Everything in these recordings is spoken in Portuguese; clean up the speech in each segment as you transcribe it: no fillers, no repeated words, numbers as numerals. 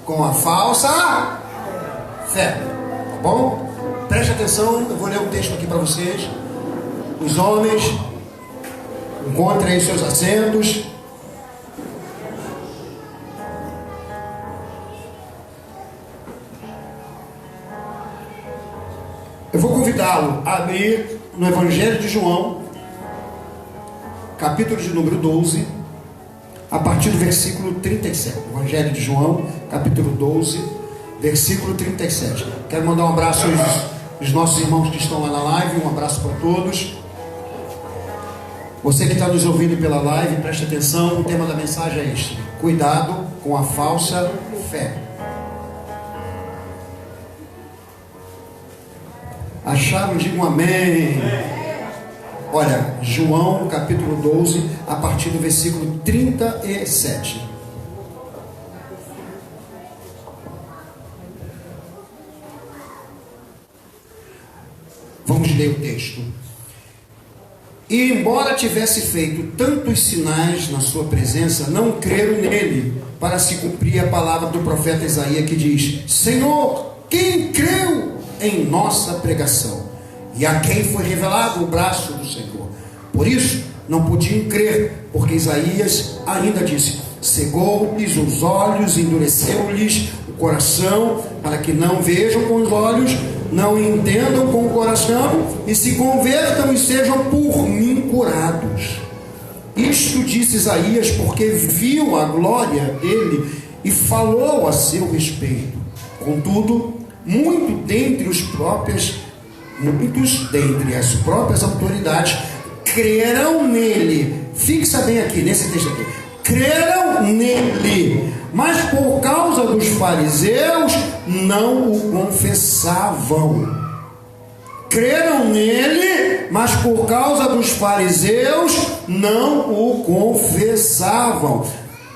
Com a falsa fé, tá bom? Preste atenção, eu vou ler um texto aqui para vocês. Os homens, encontrem aí seus assentos. Eu vou convidá-lo a abrir no Evangelho de João, capítulo de número 12, a partir do versículo 37. Evangelho de João, capítulo 12, versículo 37. Quero mandar um abraço aos nossos irmãos que estão lá na live. Um abraço para todos. Você que está nos ouvindo pela live, preste atenção. O tema da mensagem é este: cuidado com a falsa fé. Acharam? Digam amém. Olha, João capítulo 12, a partir do versículo 37. Vamos ler o texto. E embora tivesse feito tantos sinais na sua presença, não creram nele, para se cumprir a palavra do profeta Isaías, que diz: Senhor, quem creu em nossa pregação? E a quem foi revelado o braço do Senhor? Por isso não podiam crer, porque Isaías ainda disse: cegou-lhes os olhos, endureceu-lhes o coração, para que não vejam com os olhos, não entendam com o coração, e se convertam e sejam por mim curados. Isto disse Isaías, porque viu a glória dele e falou a seu respeito. Contudo, muitos dentre as próprias autoridades creram nele. Fixa bem aqui, nesse texto aqui. Creram nele, mas por causa dos fariseus não o confessavam. Creram nele, mas por causa dos fariseus não o confessavam,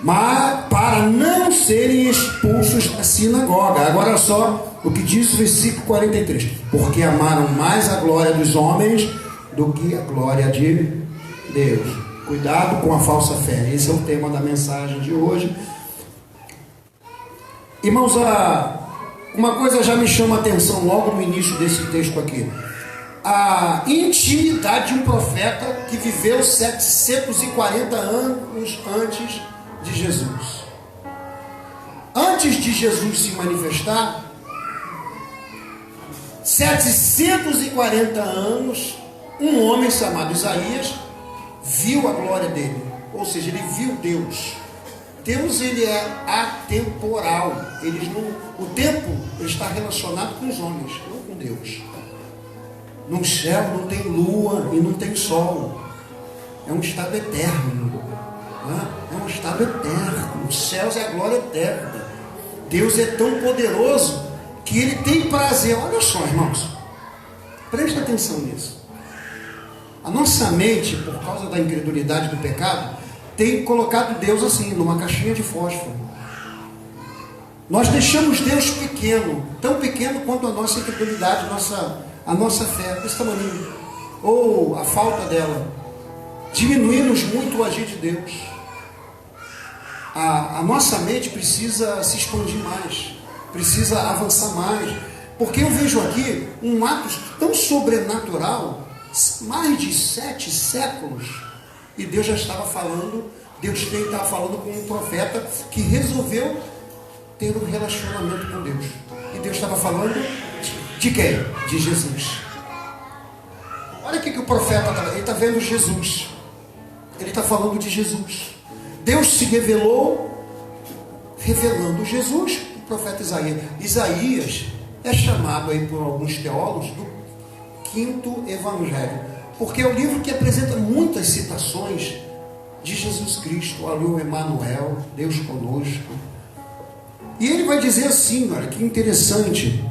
mas para não serem expulsos da sinagoga. Agora só o que diz o versículo 43: porque amaram mais a glória dos homens do que a glória de Deus. Cuidado com a falsa fé. Esse é o tema da mensagem de hoje. Irmãos, uma coisa já me chama a atenção logo no início desse texto aqui: a intimidade de um profeta que viveu 740 anos antes de Jesus. Antes de Jesus se manifestar, 740 anos, um homem chamado Isaías viu a glória dele, ou seja, ele viu Deus. Deus, ele é atemporal. O tempo está relacionado com os homens, não com Deus. No céu não tem lua e não tem sol. É um estado eterno, né? É um estado eterno. Os céus é a glória eterna. Deus é tão poderoso que ele tem prazer. Olha só, irmãos, preste atenção nisso. A nossa mente, por causa da incredulidade do pecado, tem colocado Deus assim, numa caixinha de fósforo. Nós deixamos Deus pequeno, tão pequeno quanto a nossa incredulidade, a nossa fé, desse tamanho, ou a falta dela. Diminuímos muito o agir de Deus. A nossa mente precisa se expandir mais, precisa avançar mais, porque eu vejo aqui um ato tão sobrenatural, mais de 7 séculos, e Deus já estava falando. Deus estava falando com um profeta que resolveu ter um relacionamento com Deus, e Deus estava falando de quem? De Jesus. Olha o que o profeta está, ele está vendo Jesus, ele está falando de Jesus. Deus se revelou, revelando Jesus. O profeta Isaías é chamado aí por alguns teólogos do quinto evangelho, porque é o livro que apresenta muitas citações de Jesus Cristo, ali o Emanuel, Deus conosco. E ele vai dizer assim, olha que interessante,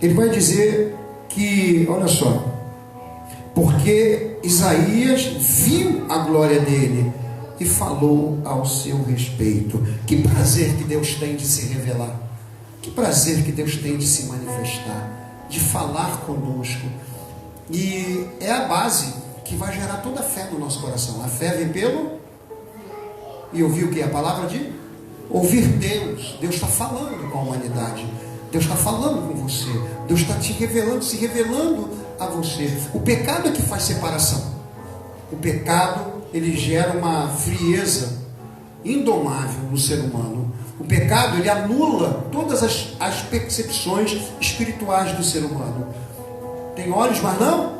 ele vai dizer que, olha só, porque Isaías viu a glória dele e falou ao seu respeito. Que prazer que Deus tem de se revelar, que prazer que Deus tem de se manifestar, de falar conosco. E é a base que vai gerar toda a fé no nosso coração. A fé vem pelo e ouvir o que? A palavra de ouvir Deus. Deus está falando com a humanidade. Deus está falando com você. Deus está te revelando, se revelando a você. O pecado é que faz separação. O pecado, ele gera uma frieza indomável no ser humano. O pecado, ele anula todas as percepções espirituais do ser humano. Tem olhos, mas não?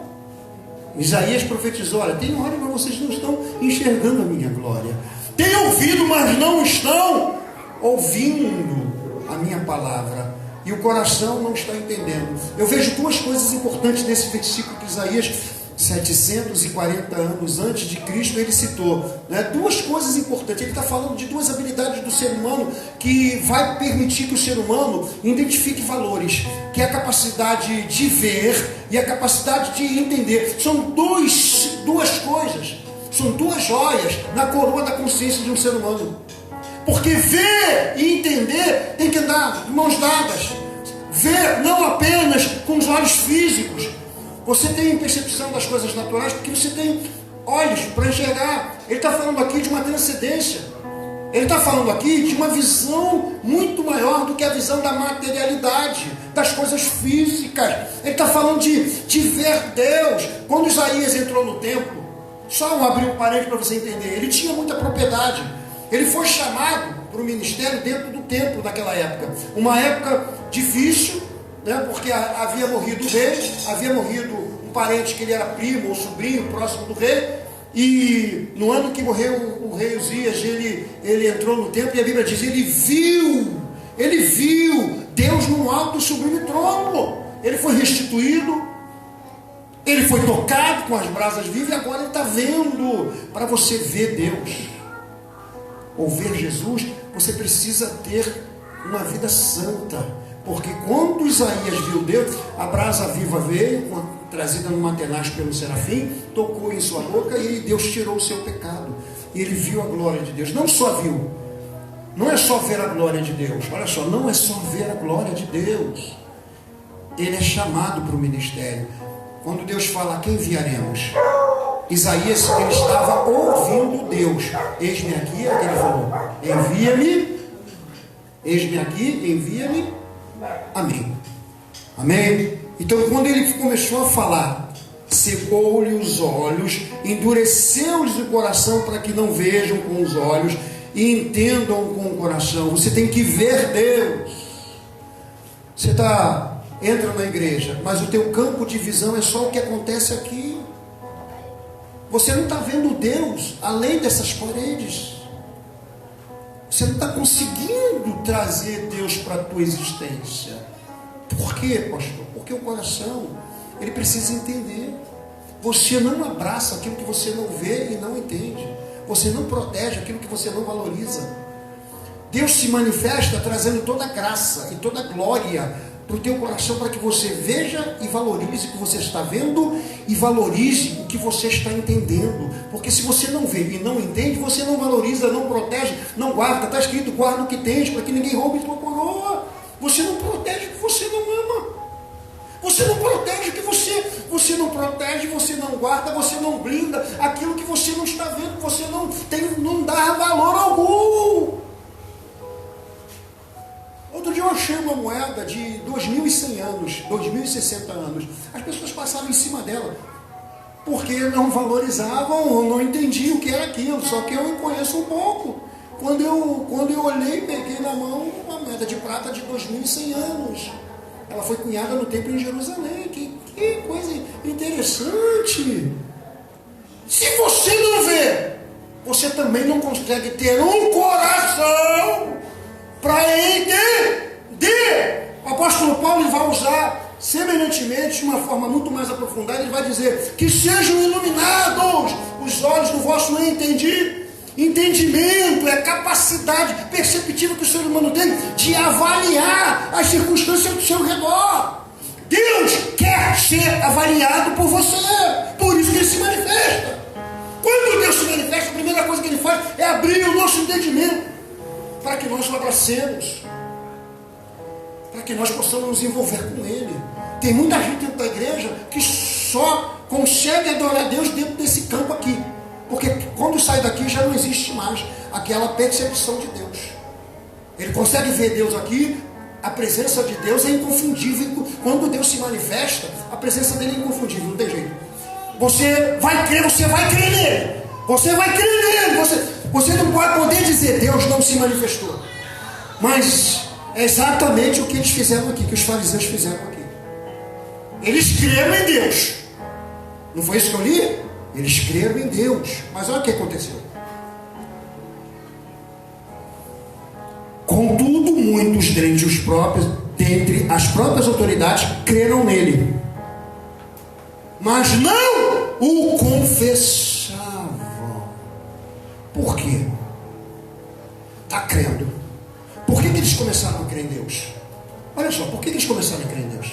Isaías profetizou: olha, tem olhos, mas vocês não estão enxergando a minha glória. Tem ouvido, mas não estão ouvindo a minha palavra. E o coração não está entendendo. Eu vejo duas coisas importantes nesse versículo que Isaías, 740 anos antes de Cristo, ele citou, né? Duas coisas importantes. Ele está falando de duas habilidades do ser humano que vai permitir que o ser humano identifique valores, que é a capacidade de ver e a capacidade de entender. São duas coisas, são duas joias na coroa da consciência de um ser humano. Porque ver e entender tem que andar de mãos dadas. Ver não apenas com os olhos físicos. Você tem percepção das coisas naturais porque você tem olhos para enxergar. Ele está falando aqui de uma transcendência. Ele está falando aqui de uma visão muito maior do que a visão da materialidade, das coisas físicas. Ele está falando de ver Deus. Quando Isaías entrou no templo, só abrir um parênteses para você entender, ele tinha muita propriedade. Ele foi chamado para o ministério dentro do templo daquela época. Uma época difícil, né, porque havia morrido o rei, havia morrido um parente que ele era primo ou sobrinho próximo do rei, e no ano que morreu o rei Uzias, ele entrou no templo e a Bíblia diz, ele viu Deus no alto e sublime trono. Ele foi restituído, ele foi tocado com as brasas vivas e agora ele está vendo. Para você ver Deus ou ver Jesus, você precisa ter uma vida santa. Porque quando Isaías viu Deus, a brasa viva veio, trazida numa tenaz pelo serafim, tocou em sua boca e Deus tirou o seu pecado. E ele viu a glória de Deus. Não só viu, não é só ver a glória de Deus. Olha só, não é só ver a glória de Deus. Ele é chamado para o ministério. Quando Deus fala, a quem enviaremos? Isaías, ele estava ouvindo Deus. Eis-me aqui, é o que ele falou. Envia-me. Eis-me aqui, envia-me. Amém. Amém. Então, quando ele começou a falar, cegou-lhe os olhos, endureceu-lhes o coração para que não vejam com os olhos e entendam com o coração. Você tem que ver Deus. Você entra na igreja, mas o teu campo de visão é só o que acontece aqui. Você não está vendo Deus além dessas paredes. Você não está conseguindo trazer Deus para a tua existência. Por quê, pastor? Porque o coração, ele precisa entender. Você não abraça aquilo que você não vê e não entende. Você não protege aquilo que você não valoriza. Deus se manifesta trazendo toda a graça e toda a glória para o teu coração, para que você veja e valorize o que você está vendo e valorize o que você está entendendo. Porque se você não vê e não entende, você não valoriza, não protege, não guarda. Está escrito, guarda o que tens, para que ninguém roube tua coroa. Você não protege o que você não ama. Você não protege o que você não protege, você não guarda, você não blinda aquilo que você não está vendo, você não dá valor algum. Outro dia eu achei uma moeda de 2.100 anos, 2.060 anos. As pessoas passaram em cima dela, porque não valorizavam ou não entendiam o que era aquilo. Só que eu conheço um pouco. Quando eu olhei, peguei na mão uma moeda de prata de 2.100 anos. Ela foi cunhada no templo em Jerusalém. Que coisa interessante. Se você não vê, você também não consegue ter um coração para entender. O apóstolo Paulo vai usar semelhantemente, de uma forma muito mais aprofundada, ele vai dizer que sejam iluminados os olhos do vosso entendimento, é a capacidade perceptiva que o ser humano tem de avaliar as circunstâncias do seu redor. Deus quer ser avaliado por você, por isso que ele se manifesta. Quando Deus se manifesta, a primeira coisa que ele faz é abrir o nosso entendimento, para que nós o abracemos, para que nós possamos nos envolver com Ele. Tem muita gente dentro da igreja que só consegue adorar a Deus dentro desse campo aqui, porque quando sai daqui já não existe mais aquela percepção de Deus. Ele consegue ver Deus aqui. A presença de Deus é inconfundível. Quando Deus se manifesta, a presença dele é inconfundível, não tem jeito. Você vai crer nele. Você vai crer nele. Você não pode poder dizer Deus não se manifestou. Mas é exatamente o que eles fizeram aqui, que os fariseus fizeram aqui. Eles creram em Deus. Não foi isso que eu li? Eles creram em Deus. Mas olha o que aconteceu. Contudo, muitos dentre as próprias autoridades creram nele, mas não o confessavam. Por quê? Está crendo. Por que eles começaram a crer em Deus? Olha só, por que eles começaram a crer em Deus?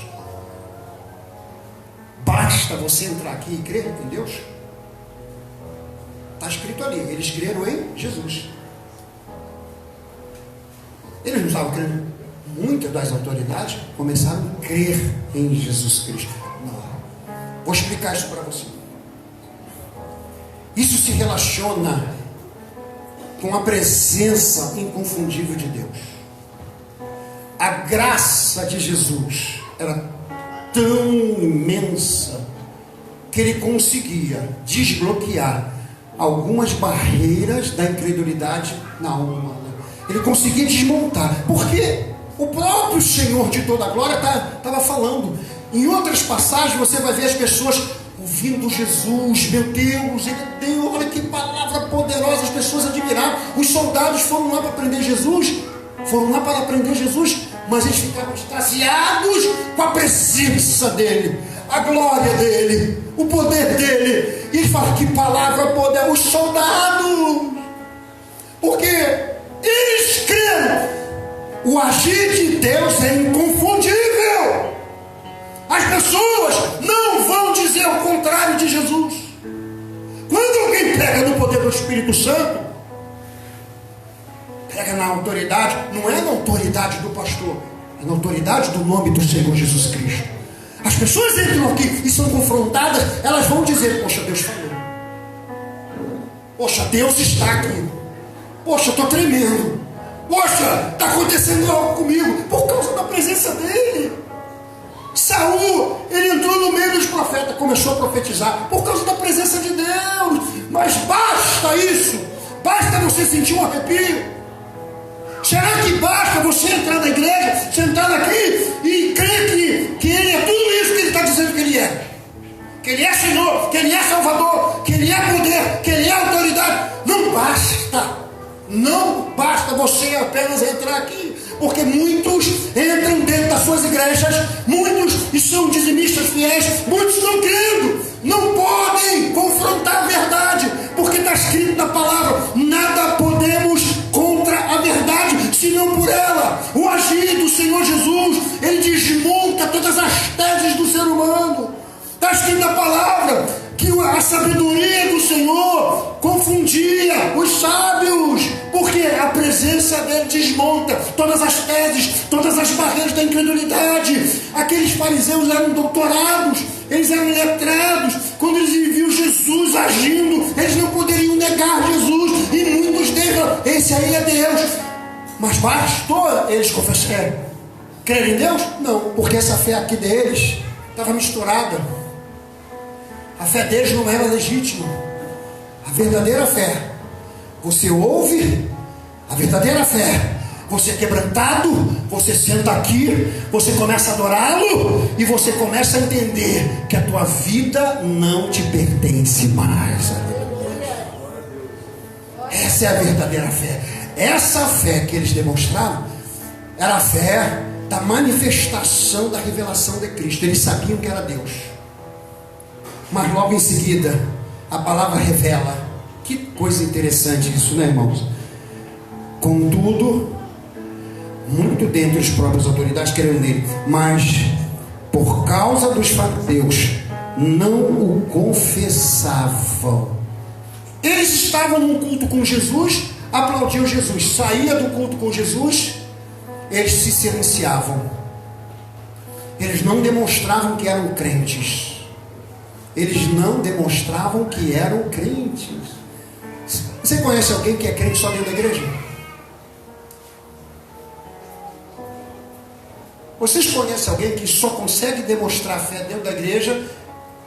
Basta você entrar aqui e crer em Deus? Está escrito ali, eles creram em Jesus. Eles não estavam crendo. Muitas das autoridades começaram a crer em Jesus Cristo. Não. Vou explicar isso para você. Isso se relaciona com a presença inconfundível de Deus. A graça de Jesus era tão imensa que ele conseguia desbloquear algumas barreiras da incredulidade na alma humana. Ele conseguia desmontar, porque o próprio Senhor de toda a glória estava falando. Em outras passagens você vai ver as pessoas ouvindo Jesus. Meu Deus, ele deu, olha que palavra poderosa. As pessoas admiraram. Os soldados foram lá para prender Jesus, mas eles ficaram extasiados com a presença dele, a glória dele, o poder dele. E eles falam, que palavra poderosa. Os soldados, porque eles creram. O agir de Deus é inconfundível. As pessoas não vão dizer o contrário de Jesus. Quando alguém pega no poder do Espírito Santo, pega na autoridade, não é na autoridade do pastor, é na autoridade do nome do Senhor Jesus Cristo. As pessoas entram aqui e são confrontadas, elas vão dizer, poxa, Deus falou. Poxa, Deus está aqui. Poxa, estou tremendo. Poxa, está acontecendo algo comigo por causa da presença dele. Saul, ele entrou no meio dos profetas, começou a profetizar por causa da presença de Deus. Mas basta isso? Basta você sentir um arrepio? Será que basta você entrar na igreja, sentar aqui e crer que ele é tudo isso que ele está dizendo que ele é? Que ele é Senhor, que ele é Salvador, que ele é poder, que ele é autoridade? Não basta. Não basta você apenas entrar aqui, porque muitos entram dentro das suas igrejas, muitos e são dizimistas fiéis, muitos estão crendo, não podem confrontar a verdade, porque está escrito na palavra, nada podemos contra a verdade, senão por ela. O agir do Senhor Jesus, ele desmonta todas as teses do ser humano. Está escrito na palavra que a sabedoria do Senhor confundia os sábios, porque a presença dele desmonta todas as teses, todas as barreiras da incredulidade. Aqueles fariseus eram doutorados, eles eram letrados. Quando eles viam Jesus agindo, eles não poderiam negar Jesus, e muitos deles, esse aí é Deus. Mas bastou eles confessarem, crer em Deus? Não, porque essa fé aqui deles estava misturada. A fé deles não era legítima. A verdadeira fé, você ouve, a verdadeira fé, você é quebrantado, você senta aqui, você começa a adorá-lo, e você começa a entender que a tua vida não te pertence mais. Essa é a verdadeira fé. Essa fé que eles demonstraram era a fé da manifestação da revelação de Cristo. Eles sabiam que era Deus. Mas logo em seguida, a palavra revela. Que coisa interessante isso, né, irmãos? Contudo, muito dentre as próprias autoridades creram nele, mas por causa dos fariseus, não o confessavam. Eles estavam num culto com Jesus, aplaudiam Jesus. Saía do culto com Jesus, eles se silenciavam. Eles não demonstravam que eram crentes. Eles não demonstravam que eram crentes. Você conhece alguém que é crente só dentro da igreja? Vocês conhecem alguém que só consegue demonstrar fé dentro da igreja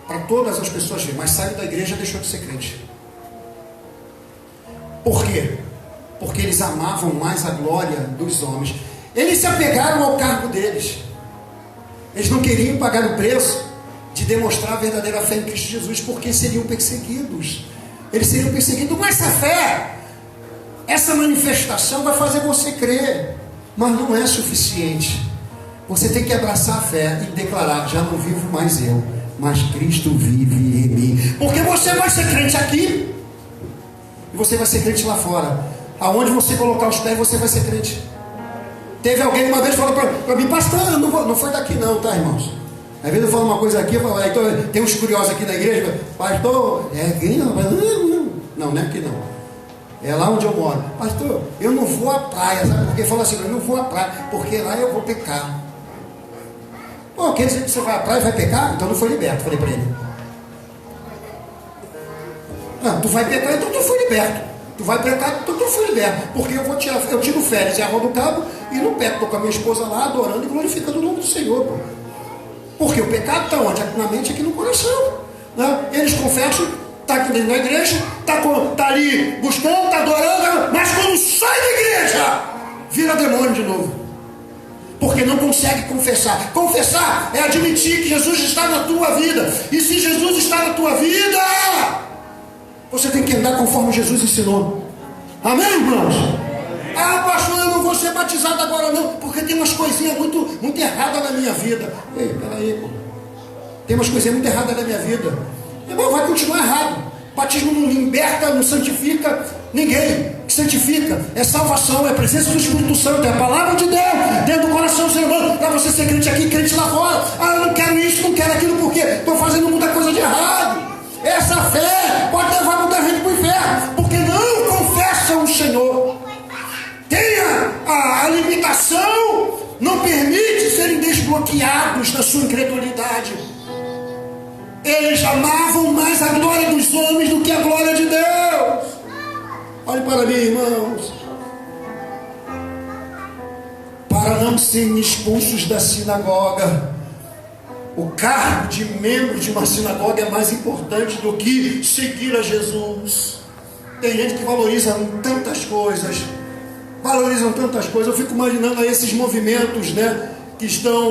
para todas as pessoas verem, mas saiu da igreja e deixou de ser crente? Por quê? Porque eles amavam mais a glória dos homens. Eles se apegaram ao cargo deles. Eles não queriam pagar o preço de demonstrar a verdadeira fé em Cristo Jesus, porque seriam perseguidos. Eles seriam perseguidos, mas essa fé, essa manifestação vai fazer você crer, mas não é suficiente. Você tem que abraçar a fé e declarar: já não vivo mais eu, mas Cristo vive em mim. Porque você vai ser crente aqui e você vai ser crente lá fora. Aonde você colocar os pés, você vai ser crente. Teve alguém uma vez que falou para mim: pastor, não foi daqui não, tá, irmãos? Às vezes eu falo uma coisa aqui, eu falo, então, tem uns curiosos aqui na igreja, pastor, é aqui não, não é aqui não, é lá onde eu moro. Pastor, eu não vou à praia, sabe? Porque fala assim: eu não vou à praia, porque lá eu vou pecar. Pô, quer dizer que você vai à praia e vai pecar? Então não foi liberto, falei para ele. Não, tu vai pecar, então tu foi liberto. Tu vai pecar, então tu foi liberto. Porque eu tiro férias em Arroio do Cabo e não peco, estou com a minha esposa lá adorando e glorificando o nome do Senhor, pô. Porque o pecado está onde? Na mente, aqui no coração, né? Eles confessam, está aqui dentro da igreja, está ali buscando, está adorando, mas quando sai da igreja, vira demônio de novo. Porque não consegue confessar. Confessar é admitir que Jesus está na tua vida. E se Jesus está na tua vida, você tem que andar conforme Jesus ensinou. Amém, irmãos? Ah, pastor, eu não vou ser batizado agora não, porque tem umas coisinhas muito erradas na minha vida. Ei, peraí, pô. Tem umas coisinhas muito erradas na minha vida. Irmão, vai continuar errado. Batismo não liberta, não santifica ninguém. O que santifica é salvação, é a presença do Espírito Santo, é a palavra de Deus dentro do coração do ser humano, para você ser crente aqui, crente lá fora. Ah, eu não quero isso, não quero aquilo, porque estou fazendo muita coisa de errado. Essa fé pode levar muita gente para o inferno, porque não confessam o Senhor. Tenha a limitação, não permite serem desbloqueados da sua incredulidade. Eles amavam mais a glória dos homens do que a glória de Deus. Olhe para mim, irmãos. Para não serem expulsos da sinagoga, o cargo de membro de uma sinagoga é mais importante do que seguir a Jesus. Tem gente que valoriza tantas coisas. Eu fico imaginando aí esses movimentos, né, que estão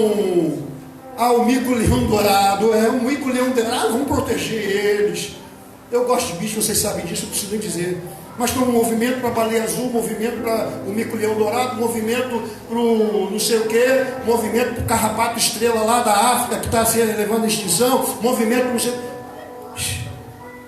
o mico-leão dourado, um mico-leão dourado, vamos proteger eles. Eu gosto de bicho, vocês sabem disso, eu preciso nem dizer. Mas tem um movimento para a baleia azul, movimento para o mico-leão dourado, movimento para o não sei o que, movimento para o carrapato estrela lá da África que está se levando à extinção, movimento para não sei.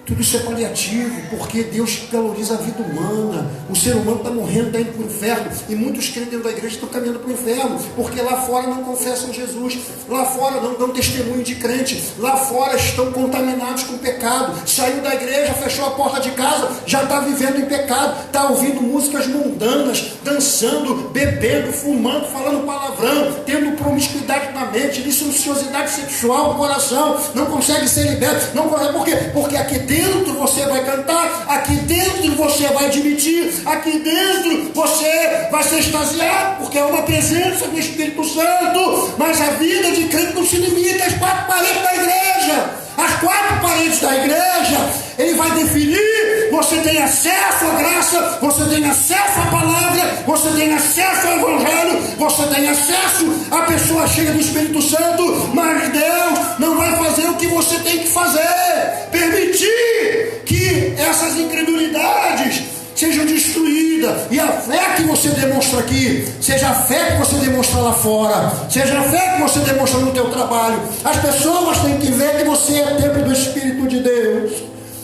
Tudo isso é paliativo, porque Deus valoriza a vida humana. O ser humano está morrendo, está indo para o inferno. E muitos crentes dentro da igreja estão caminhando para o inferno, porque lá fora não confessam Jesus, lá fora não dão testemunho de crente, lá fora estão contaminados com pecado. Saiu da igreja, fechou a porta de casa, já está vivendo em pecado, está ouvindo músicas mundanas, dançando, bebendo, fumando, falando palavrão, tendo promiscuidade na mente, licenciosidade sexual no coração, não consegue ser liberto. Não consegue, por quê? Porque aqui dentro você vai cantar, aqui dentro você vai admitir, aqui dentro você vai se extasiar, porque é uma presença do Espírito Santo. Mas a vida de crente não se limita às quatro paredes da igreja. As quatro paredes da igreja, ele vai definir. Você tem acesso à graça, você tem acesso à palavra, você tem acesso ao evangelho, você tem acesso à pessoa cheia do Espírito Santo, mas Deus não vai fazer o que você tem que fazer. Permitir que essas incredulidades sejam destruídas, e a fé que você demonstra aqui seja a fé que você demonstra lá fora, seja a fé que você demonstra no teu trabalho. As pessoas têm que ver que você é templo do Espírito de Deus.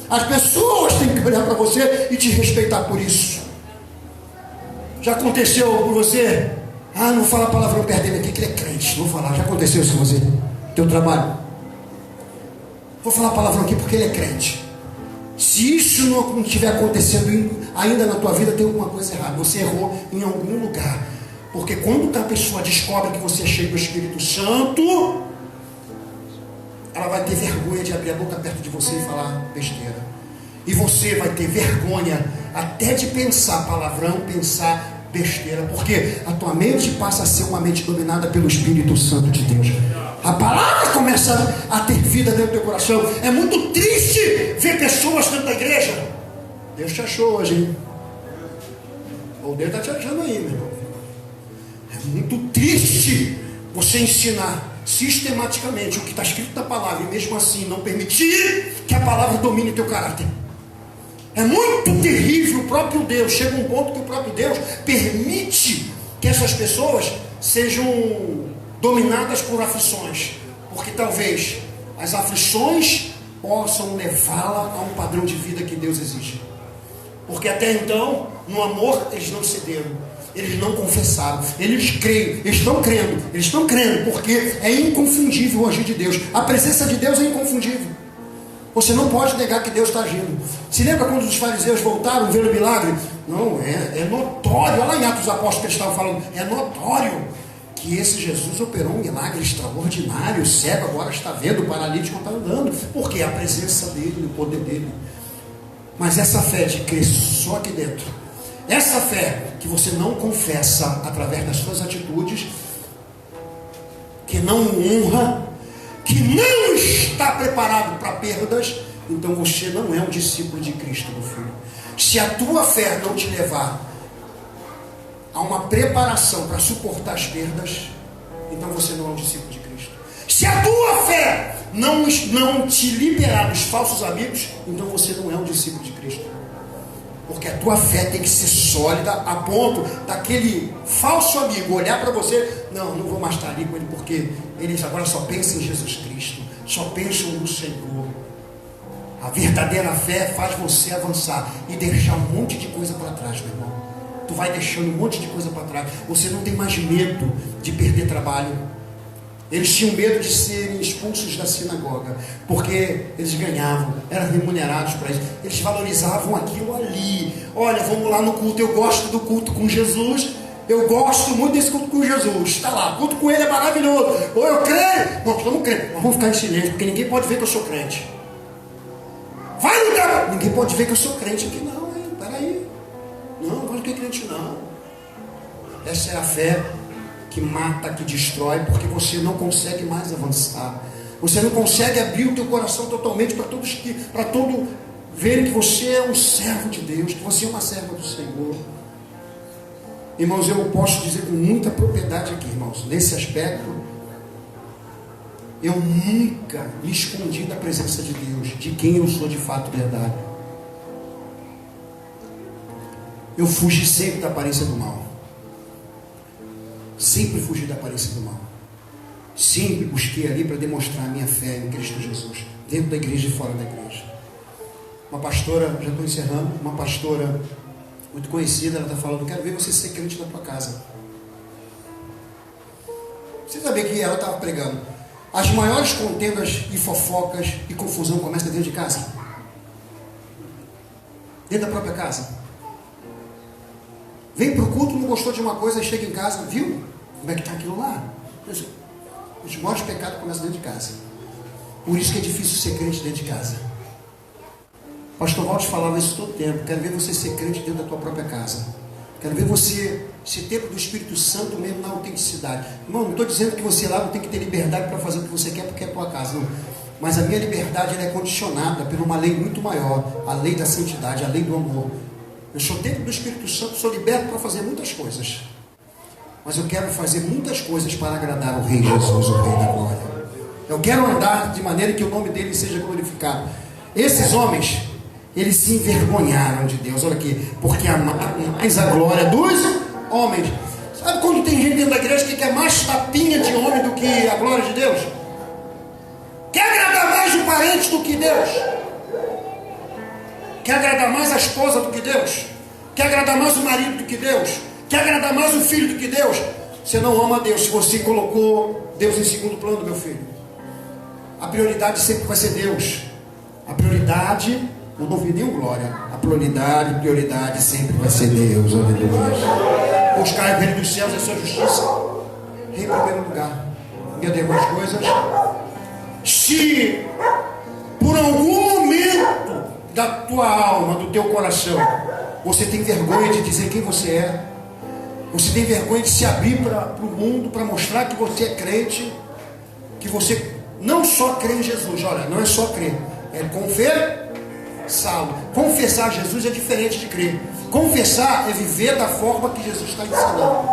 As pessoas têm que olhar para você e te respeitar por isso. Já aconteceu com você? Ah, não fala palavrão perto dele aqui que ele é crente. Vou falar, já aconteceu isso com você? Teu trabalho? Vou falar palavrão aqui porque ele é crente. Se isso não estiver acontecendo ainda na tua vida, tem alguma coisa errada. Você errou em algum lugar. Porque quando a pessoa descobre que você é cheio do Espírito Santo, ela vai ter vergonha de abrir a boca perto de você e falar besteira. E você vai ter vergonha até de pensar palavrão, pensar besteira, porque a tua mente passa a ser uma mente dominada pelo Espírito Santo de Deus. A palavra começa a ter vida dentro do teu coração. É muito triste ver pessoas dentro da igreja. Deus te achou hoje, hein? Ou Deus está te achando aí, meu irmão. É muito triste você ensinar sistematicamente o que está escrito na palavra e mesmo assim não permitir que a palavra domine o teu caráter. É muito terrível. O próprio Deus, chega um ponto que o próprio Deus permite que essas pessoas sejam dominadas por aflições, porque talvez as aflições possam levá-la a um padrão de vida que Deus exige. Porque até então, no amor, eles não cederam, eles não confessaram, eles creem, eles estão crendo, porque é inconfundível o agir de Deus. A presença de Deus é inconfundível. Você não pode negar que Deus está agindo. Se lembra quando os fariseus voltaram vendo o milagre? Não, é notório. Olha lá em Atos dos Apóstolos que eles estavam falando. É notório que esse Jesus operou um milagre extraordinário. O cego agora está vendo, o paralítico está andando. Porque a presença dele, o poder dele. Mas essa fé de crer só aqui dentro, essa fé que você não confessa através das suas atitudes, que não honra, que não está preparado para perdas, então você não é um discípulo de Cristo, meu filho. Se a tua fé não te levar a uma preparação para suportar as perdas, então você não é um discípulo de Cristo. Se a tua fé não te liberar dos falsos amigos, então você não é um discípulo de Cristo. Porque a tua fé tem que ser sólida a ponto daquele falso amigo olhar para você: não vou mais estar ali com ele, porque eles agora só pensam em Jesus Cristo, só pensam no Senhor. A verdadeira fé faz você avançar e deixar um monte de coisa para trás, meu irmão. Tu vai deixando um monte de coisa para trás. Você não tem mais medo de perder trabalho. Eles tinham medo de serem expulsos da sinagoga, porque eles ganhavam, eram remunerados para isso. Eles valorizavam aquilo ali. Olha, vamos lá no culto. Eu gosto do culto com Jesus. Eu gosto muito desse culto com Jesus. Está lá, o culto com ele é maravilhoso. Ou eu creio. Não, estamos crendo. Nós vamos ficar em silêncio, porque ninguém pode ver que eu sou crente. Vai no trabalho. Ninguém pode ver que eu sou crente aqui, não. Peraí. Não vou ser crente, não. Essa é a fé que mata, que destrói, porque você não consegue mais avançar. Você não consegue abrir o teu coração totalmente para todos verem que você é um servo de Deus, que você é uma serva do Senhor. Irmãos, eu posso dizer com muita propriedade aqui, irmãos, nesse aspecto, eu nunca me escondi da presença de Deus, de quem eu sou de fato verdade. Eu fugi sempre da aparência do mal. Sempre fugi da aparência do mal. Sempre busquei ali para demonstrar a minha fé em Cristo Jesus, dentro da igreja e fora da igreja. Uma pastora, já estou encerrando, uma pastora muito conhecida, ela está falando: quero ver você ser crente na tua casa. Você sabia que ela estava pregando? As maiores contendas e fofocas e confusão começam dentro de casa. Dentro da própria casa. Vem para o culto, não gostou de uma coisa, chega em casa, viu? Como é que está aquilo lá? Os maiores pecados começam dentro de casa. Por isso que é difícil ser crente dentro de casa. Pastor Walter falava isso todo tempo. Quero ver você ser crente dentro da tua própria casa. Quero ver você ser tempo do Espírito Santo mesmo na autenticidade. Irmão, não estou dizendo que você lá não tem que ter liberdade para fazer o que você quer porque é a tua casa, não. Mas a minha liberdade ela é condicionada por uma lei muito maior, a lei da santidade, a lei do amor. Eu sou templo do Espírito Santo, sou liberto para fazer muitas coisas. Mas eu quero fazer muitas coisas para agradar o Rei Jesus, o Rei da Glória. Eu quero andar de maneira que o nome dele seja glorificado. Esses homens, eles se envergonharam de Deus. Olha aqui, porque amaram mais a glória dos homens. Sabe quando tem gente dentro da igreja que quer mais tapinha de homem do que a glória de Deus? Quer agradar mais o parente do que Deus? Quer agradar mais a esposa do que Deus? Quer agradar mais o marido do que Deus? Quer agradar mais o filho do que Deus? Você não ama Deus se você colocou Deus em segundo plano, meu filho. A prioridade sempre vai ser Deus. A prioridade, não ouvi nenhum glória. A prioridade sempre vai ser Deus. Aleluia. Buscar o reino dos céus e a sua justiça em primeiro lugar. E as demais coisas. Se por algum momento da tua alma, do teu coração, você tem vergonha de dizer quem você é, Você tem vergonha de se abrir para o mundo, para mostrar que você é crente, que você não só crê em Jesus. Olha, não é só crer, é confessá-lo. Confessar Jesus é diferente de crer. Confessar é viver da forma que Jesus está ensinando.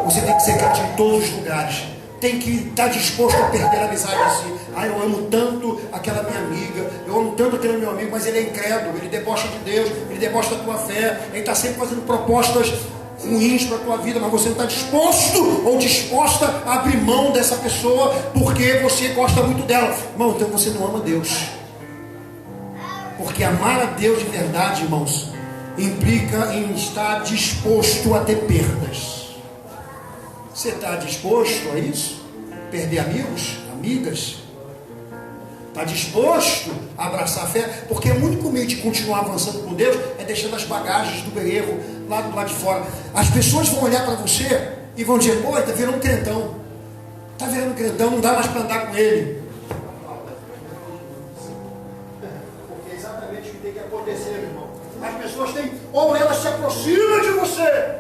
Você tem que ser crente em todos os lugares. Tem que estar disposto a perder a amizade assim. Ah, eu amo tanto aquela minha amiga, eu amo tanto aquele meu amigo, mas ele é incrédulo, ele debocha de Deus, ele debocha da tua fé, ele está sempre fazendo propostas ruins para a tua vida, mas você não está disposto ou disposta a abrir mão dessa pessoa porque você gosta muito dela. Irmão, então você não ama Deus. Porque amar a Deus de verdade, irmãos, implica em estar disposto a ter perdas. Você está disposto a isso? Perder amigos, amigas? Está disposto a abraçar a fé? Porque o único meio de continuar avançando com Deus é deixando as bagagens do erro lá do lado de fora. As pessoas vão olhar para você e vão dizer: pô, está virando um crentão. Está virando um crentão, não dá mais para andar com ele. Porque é exatamente o que tem que acontecer, meu irmão. As pessoas têm, ou elas se aproximam de você,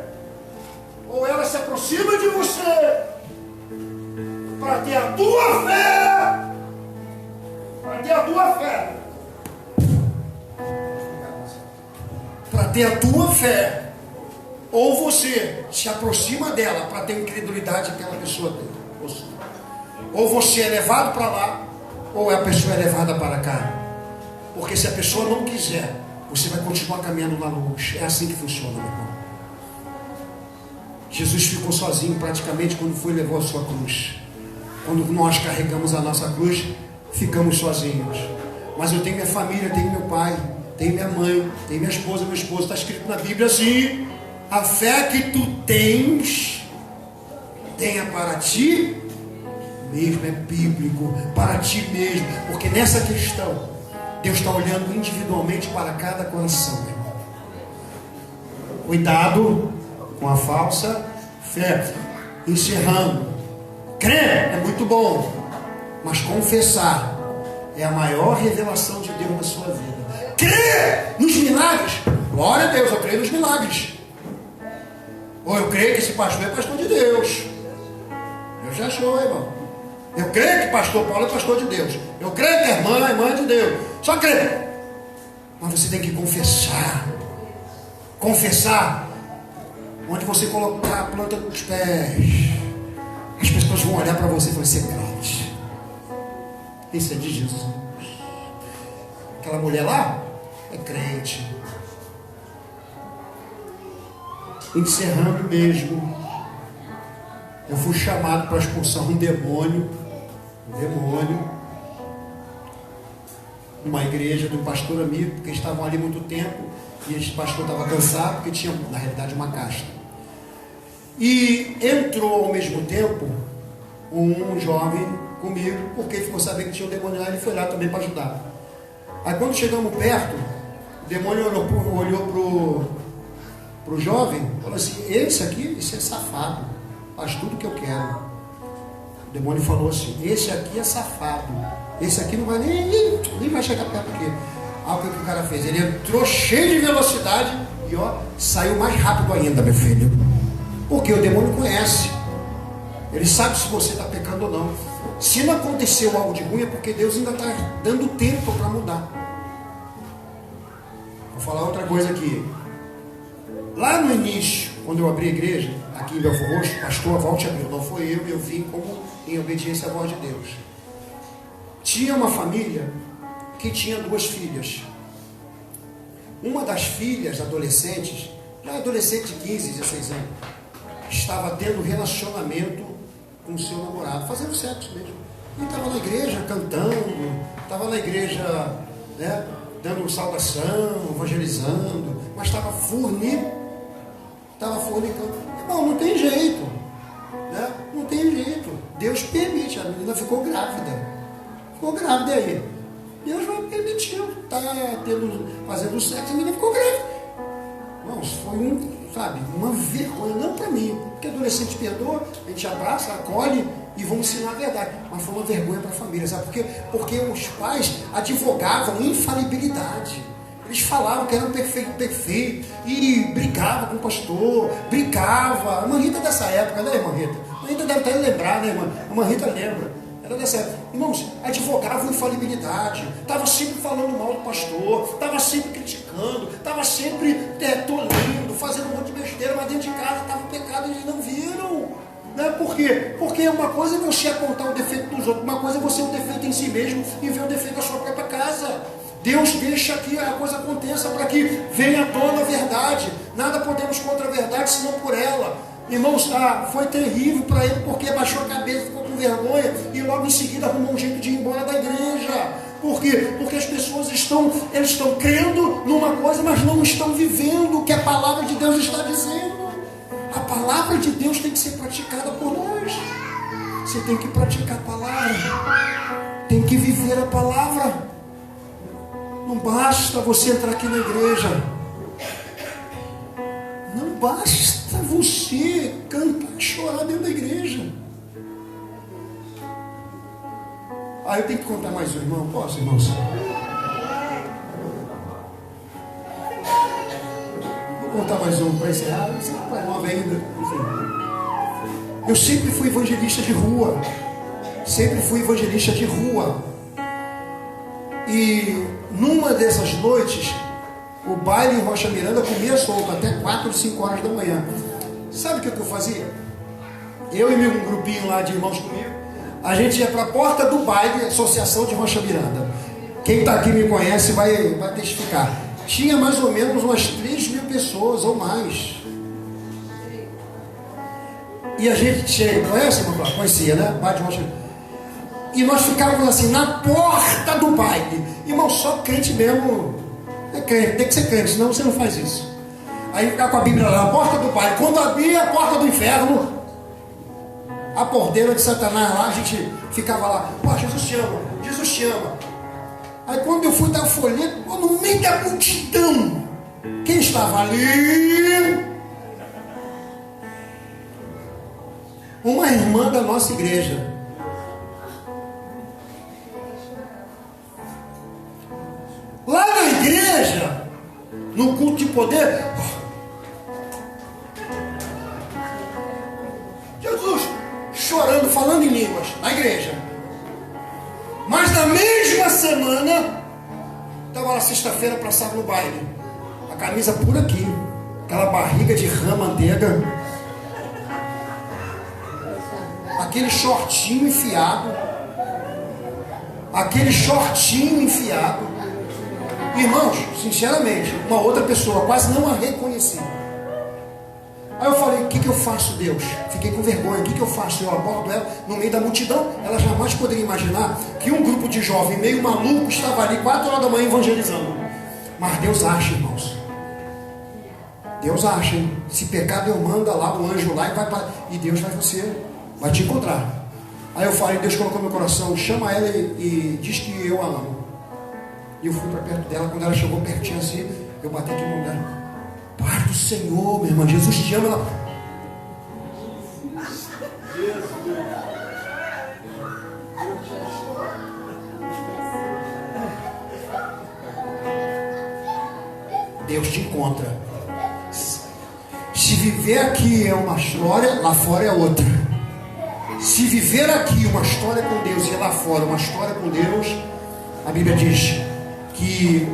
ou ela se aproxima de você para ter a tua fé, para ter a tua fé, para ter a tua fé, ou você se aproxima dela para ter incredulidade que aquela pessoa tem. Ou você é levado para lá, ou a pessoa é levada para cá. Porque se a pessoa não quiser, você vai continuar caminhando na luz. É assim que funciona, meu irmão. Jesus ficou sozinho praticamente quando foi e levou a sua cruz. Quando nós carregamos a nossa cruz, ficamos sozinhos. Mas eu tenho minha família, tenho meu pai, tenho minha mãe, tenho minha esposa, meu esposo. Está escrito na Bíblia assim: a fé que tu tens, tenha para ti mesmo. É bíblico, para ti mesmo. Porque nessa questão, Deus está olhando individualmente para cada coração, meu irmão. Cuidado com a falsa fé. Encerrando, crer é muito bom, mas confessar é a maior revelação de Deus na sua vida. Crer nos milagres, glória a Deus, eu creio nos milagres. Ou eu creio que esse pastor é pastor de Deus. Eu já sou, irmão. Eu creio que pastor Paulo é pastor de Deus. Eu creio que a irmã é irmã de Deus. Só crer. Mas você tem que confessar. Confessar. Onde você colocar a planta dos pés, as pessoas vão olhar para você e falar: você é crente. Isso é de Jesus. Aquela mulher lá é crente. Encerrando mesmo, eu fui chamado para expulsar um demônio, numa igreja de um pastor amigo, porque estavam ali muito tempo, e esse pastor estava cansado, porque tinha, na realidade, uma casta. E entrou ao mesmo tempo um jovem comigo, porque ele ficou sabendo que tinha um demônio lá, ele foi lá também para ajudar. Aí quando chegamos perto, o demônio olhou para o jovem, falou assim: esse aqui, esse é safado, faz tudo que eu quero. O demônio falou assim: esse aqui é safado, esse aqui não vai nem vai chegar perto aqui. Aí o que o cara fez? Ele entrou cheio de velocidade e saiu mais rápido ainda, meu filho. Porque o demônio conhece, ele sabe se você está pecando ou não. Se não aconteceu algo de ruim, é porque Deus ainda está dando tempo para mudar. Vou falar outra coisa aqui. Lá no início, quando eu abri a igreja, aqui em Belfor Roxo, pastor Walter abriu, não foi eu vim como em obediência à voz de Deus. Tinha uma família que tinha 2 filhas. Uma das filhas, adolescentes, já adolescente de 15, 16 anos, estava tendo relacionamento com o seu namorado, fazendo sexo mesmo. E estava na igreja cantando, estava na igreja, né, dando saudação, evangelizando, mas estava fornicando. Irmão, não tem jeito, né? Não tem jeito. Deus permite, a menina ficou grávida. Ficou grávida aí. Deus não permitiu, tá fazendo sexo, a menina ficou grávida. Irmãos, foi uma vergonha, não para mim, porque adolescente perdoa, a gente abraça, acolhe e vamos ensinar a verdade, mas foi uma vergonha para a família, sabe por quê? Porque os pais advogavam infalibilidade, Eles falavam que eram perfeito, e brigava com o pastor, brigava. A irmã Rita é dessa época, né, irmã Rita? A irmã Rita deve até lembrar, né, irmã? A irmã Rita lembra. Era dessa época. Irmãos, advogava infalibilidade, estava sempre falando mal do pastor, estava sempre criticando, estava sempre tolindo, fazendo um monte de besteira, mas dentro de casa estava o pecado e eles não viram. Né? Por quê? Porque uma coisa é você apontar o defeito dos outros, uma coisa é você o defeito em si mesmo e ver o defeito da sua própria casa. Deus deixa que a coisa aconteça para que venha à tona a verdade. Nada podemos contra a verdade senão por ela. Irmãos, foi terrível para ele porque abaixou a cabeça, ficou com vergonha e logo em seguida arrumou um jeito de ir embora da igreja. Por quê? Porque as pessoas estão crendo numa coisa, mas não estão vivendo o que a palavra de Deus está dizendo. A palavra de Deus tem que ser praticada por nós. Você tem que praticar a palavra, tem que viver a palavra. Não basta você entrar aqui na igreja, não basta você cantar, chorar dentro da igreja. Eu tenho que contar mais um, irmão. Posso, irmãos? Vou contar mais um para encerrar. Você não vai nova ainda. Enfim. Eu sempre fui evangelista de rua. Sempre fui evangelista de rua. E numa dessas noites, o baile em Rocha Miranda comia solto até 4 ou 5 horas da manhã. Sabe o que eu fazia? Eu e um grupinho lá de irmãos comigo, a gente ia para a porta do baile, Associação de Rocha Miranda. Quem está aqui me conhece vai testificar. Tinha mais ou menos umas 3.000 pessoas ou mais. E a gente conhece, irmão? Conhecia, né? Baile de Rocha Miranda. E nós ficávamos assim, na porta do baile. Irmão, só crente mesmo. É crente, tem que ser crente, senão você não faz isso. Aí ficava com a Bíblia lá, na porta do baile. Quando abria a porta do inferno, a porteira de Satanás lá, a gente ficava lá. Pô, Jesus te ama, Jesus te ama. Aí quando eu fui dar o folheto, no meio da multidão, quem estava ali? Uma irmã da nossa igreja. Lá na igreja, no culto de poder, Jesus chorando, falando em línguas, na igreja. Mas na mesma semana, estava na sexta-feira, passava no baile, a camisa por aqui, aquela barriga de rã, manteiga, aquele shortinho enfiado, Irmãos, sinceramente, uma outra pessoa quase não a reconheci. Aí eu falei, o que eu faço, Deus? Fiquei com vergonha, o que eu faço? Eu abordo ela no meio da multidão. Ela jamais poderia imaginar que um grupo de jovens meio maluco estava ali 4 horas da manhã evangelizando. Mas Deus acha, irmãos. Deus acha, hein? Se pecar, Deus manda lá o anjo lá e Deus vai te encontrar. Aí eu falei, Deus colocou no meu coração, chama ela e diz que eu a amo. E eu fui para perto dela. Quando ela chegou pertinho assim, eu bati aqui no dela. Pai do Senhor, minha irmã, Jesus te ama. Ela... Deus te encontra. Se viver aqui é uma história, lá fora é outra. Se viver aqui uma história com Deus e lá fora uma história com Deus, a Bíblia diz que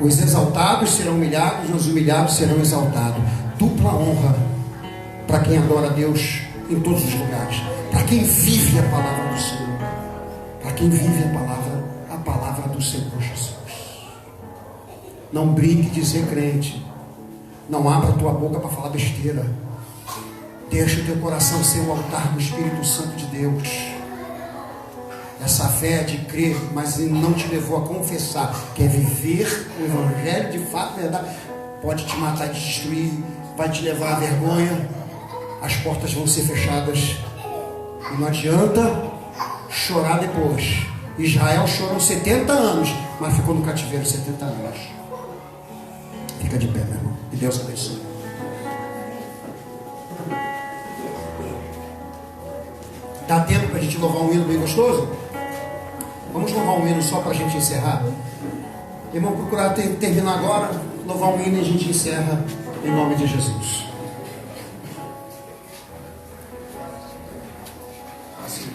os exaltados serão humilhados, os humilhados serão exaltados. Dupla honra para quem adora a Deus em todos os lugares, para quem vive a palavra do Senhor, para quem vive a palavra do Senhor Jesus. Não brinque de ser crente, não abra a tua boca para falar besteira. Deixa o teu coração ser o altar do Espírito Santo de Deus. Essa fé de crer, mas não te levou a confessar, que é viver o Evangelho de fato, verdade, pode te matar e te destruir, vai te levar à vergonha, as portas vão ser fechadas, e não adianta chorar depois. Israel chorou 70 anos, mas ficou no cativeiro 70 anos. Fica de pé, meu irmão, e Deus abençoe. Dá tempo para a gente louvar um hino bem gostoso? Vamos louvar um hino só para a gente encerrar. Irmão, procurar terminar agora, louvar um hino e a gente encerra em nome de Jesus. Assim.